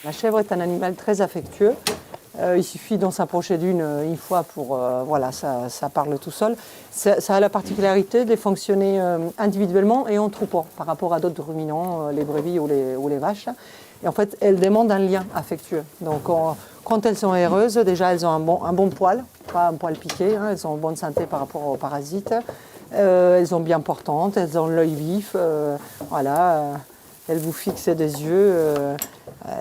La chèvre est un animal très affectueux. Il suffit d'en s'approcher d'une une fois pour... voilà, ça parle tout seul. Ça a la particularité de fonctionner individuellement et en troupeau par rapport à d'autres ruminants, les brebis ou les vaches. Et en fait, elles demandent un lien affectueux. Donc, quand elles sont heureuses, déjà, elles ont un bon poil, pas un poil piqué. Hein, elles ont une bonne santé par rapport aux parasites. Elles sont bien portantes, elles ont l'œil vif. Voilà, elles vous fixent des yeux.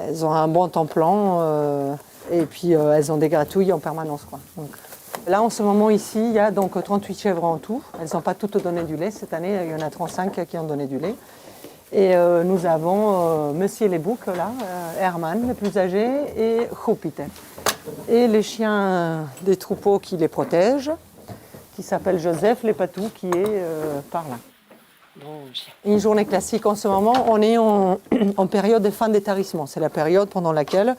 Elles ont un bon temps-plan. Et puis, elles ont des gratouilles en permanence, quoi. Donc, là, en ce moment, ici, il y a donc 38 chèvres en tout. Elles n'ont pas toutes donné du lait. Cette année, il y en a 35 qui ont donné du lait. Et nous avons Monsieur les Boucs, là, Herman, le plus âgé, et Jupiter. Et les chiens des troupeaux qui les protègent, qui s'appelle Joseph les Patous, qui est par là. Une journée classique en ce moment, on est en période de fin d'étarissement. C'est la période pendant laquelle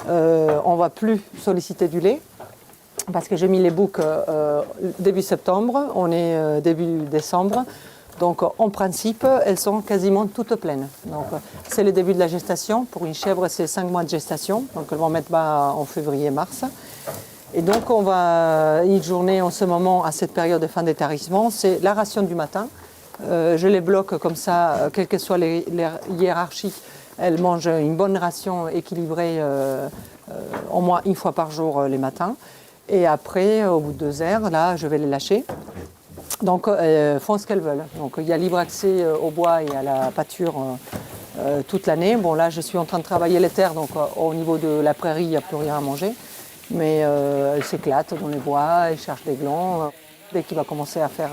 on ne va plus solliciter du lait. Parce que j'ai mis les boucs début septembre, on est début décembre. Donc en principe, elles sont quasiment toutes pleines. Donc c'est le début de la gestation. Pour une chèvre, c'est 5 mois de gestation. Donc elles vont mettre bas en février-mars. Et donc on va, une journée en ce moment, à cette période de fin d'étarissement, c'est la ration du matin. Je les bloque comme ça, quelles que soient les hiérarchies. Elles mangent une bonne ration équilibrée au moins une fois par jour les matins. Et après, au bout de 2 heures, là, je vais les lâcher. Donc, elles font ce qu'elles veulent. Donc, il y a libre accès au bois et à la pâture toute l'année. Bon, là, je suis en train de travailler les terres, donc au niveau de la prairie, il n'y a plus rien à manger. Mais elles s'éclatent dans les bois, elles cherchent des glands. Dès qu'il va commencer à faire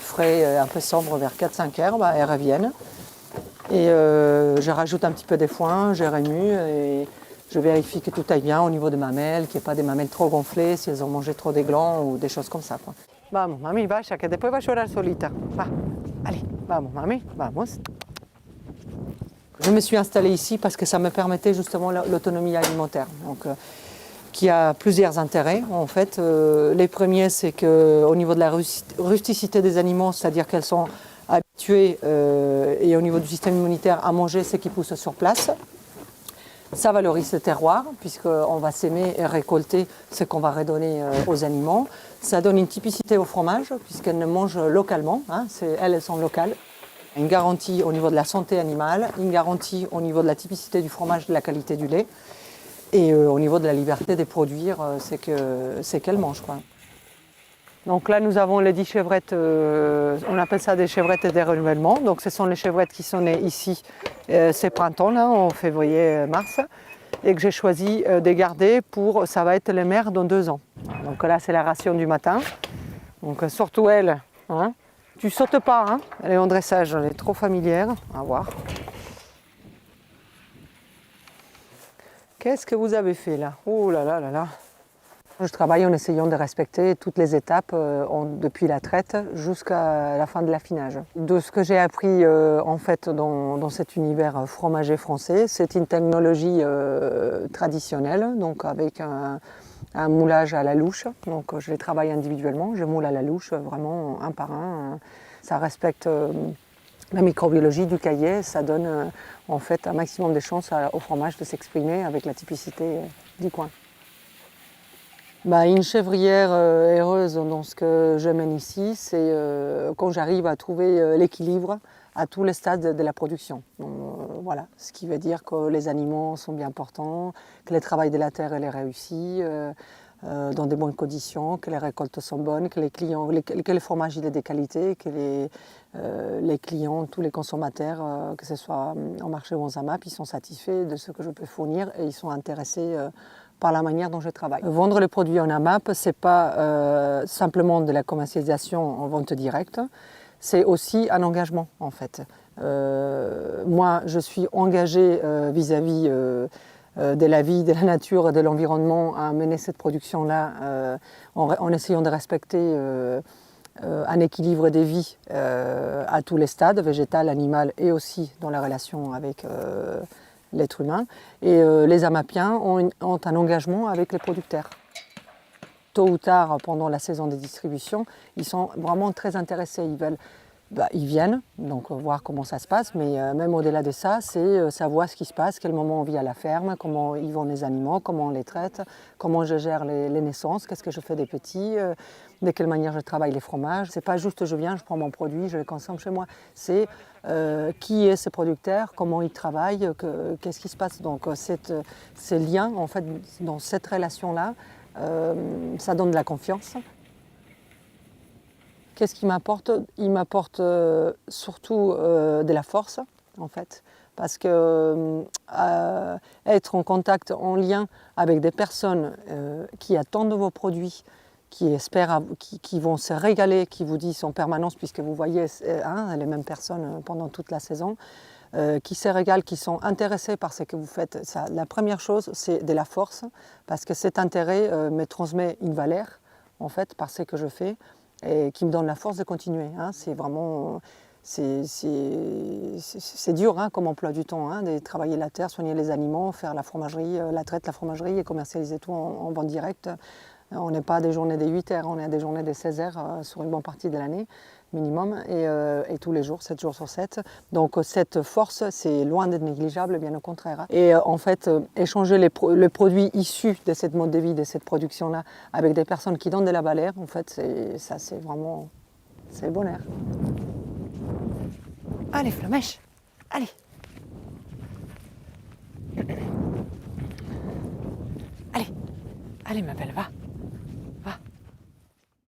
frais, un peu sombre, vers 4-5 heures, elles reviennent. Et je rajoute un petit peu des foins, je remue et je vérifie que tout aille bien au niveau des mamelles, qu'il n'y ait pas des mamelles trop gonflées, si elles ont mangé trop des glands ou des choses comme ça, quoi. Vamos, mami, vaya, que después va a llorar solita. Va, allez, vamos, mami, vamos. Je me suis installée ici parce que ça me permettait justement l'autonomie alimentaire. Donc, qui a plusieurs intérêts, en fait. Les premiers, c'est qu'au niveau de la rusticité des animaux, c'est-à-dire qu'elles sont habituées et au niveau du système immunitaire à manger ce qui pousse sur place. Ça valorise le terroir, puisqu'on va s'aimer et récolter ce qu'on va redonner aux animaux. Ça donne une typicité au fromage, puisqu'elles mangent localement, hein, elles sont locales. Une garantie au niveau de la santé animale, une garantie au niveau de la typicité du fromage, de la qualité du lait, et au niveau de la liberté de produire ce qu'elles mangent, quoi. Donc là, nous avons les 10 chevrettes, on appelle ça des chevrettes de renouvellement. Donc ce sont les chevrettes qui sont nées ici ces printemps, là, en février-mars, et que j'ai choisi de garder pour, ça va être les mères dans 2 ans. Donc là, c'est la ration du matin. Donc surtout elle, hein. Tu sautes pas, hein. Elle est en dressage, elle est trop familière, à voir. Qu'est-ce que vous avez fait là? Oh là là là là. Je travaille en essayant de respecter toutes les étapes depuis la traite jusqu'à la fin de l'affinage. De ce que j'ai appris en fait dans cet univers fromager français, c'est une technologie traditionnelle, donc avec un moulage à la louche. Donc je les travaille individuellement, je moule à la louche vraiment un par un. Ça respecte la microbiologie du cahier, ça donne en fait un maximum de chances au fromage de s'exprimer avec la typicité du coin. Une chèvrière heureuse dans ce que je mène ici, c'est quand j'arrive à trouver l'équilibre à tous les stades de la production. Donc, voilà, ce qui veut dire que les animaux sont bien portants, que le travail de la terre est réussi, dans de bonnes conditions, que les récoltes sont bonnes, que le fromage il est de qualité, que les clients, tous les consommateurs, que ce soit en marché ou en ZAMAP, ils sont satisfaits de ce que je peux fournir et ils sont intéressés par la manière dont je travaille. Vendre les produits en AMAP, ce n'est pas simplement de la commercialisation en vente directe, c'est aussi un engagement en fait. Moi, je suis engagée vis-à-vis de la vie, de la nature et de l'environnement à mener cette production-là en essayant de respecter un équilibre des vies à tous les stades, végétal, animal et aussi dans la relation avec l'être humain. Et les AMAPiens ont un engagement avec les producteurs. Tôt ou tard, pendant la saison des distributions, ils sont vraiment très intéressés. Ils veulent ils viennent, donc voir comment ça se passe, mais même au-delà de ça, c'est savoir ce qui se passe, quel moment on vit à la ferme, comment ils vont les animaux, comment on les traite, comment je gère les naissances, qu'est-ce que je fais des petits, de quelle manière je travaille les fromages. C'est pas juste je viens, je prends mon produit, je le consomme chez moi, c'est qui est ce producteur, comment il travaille, qu'est-ce qui se passe. Donc ces liens, en fait, dans cette relation-là, ça donne de la confiance. Qu'est-ce qu'il m'apporte? Il m'apporte surtout de la force, en fait, parce que être en contact, en lien avec des personnes qui attendent vos produits, qui espèrent, qui vont se régaler, qui vous disent en permanence, puisque vous voyez les mêmes personnes pendant toute la saison, qui se régalent, qui sont intéressés par ce que vous faites. Ça, la première chose, c'est de la force, parce que cet intérêt me transmet une valeur, en fait, par ce que je fais, et qui me donne la force de continuer. C'est vraiment... C'est dur comme emploi du temps, de travailler la terre, soigner les animaux, faire la fromagerie, la traite, la fromagerie et commercialiser tout en vente directe. On n'est pas à des journées de 8 heures, on est à des journées de 16 heures sur une bonne partie de l'année minimum et tous les jours, 7 jours sur 7. Donc cette force, c'est loin d'être négligeable, bien au contraire. Et en fait, échanger les produits issus de cette mode de vie, de cette production-là, avec des personnes qui donnent de la valeur, en fait, c'est vraiment, c'est le bonheur. Allez, Flamèche, allez. Allez, allez ma belle, va.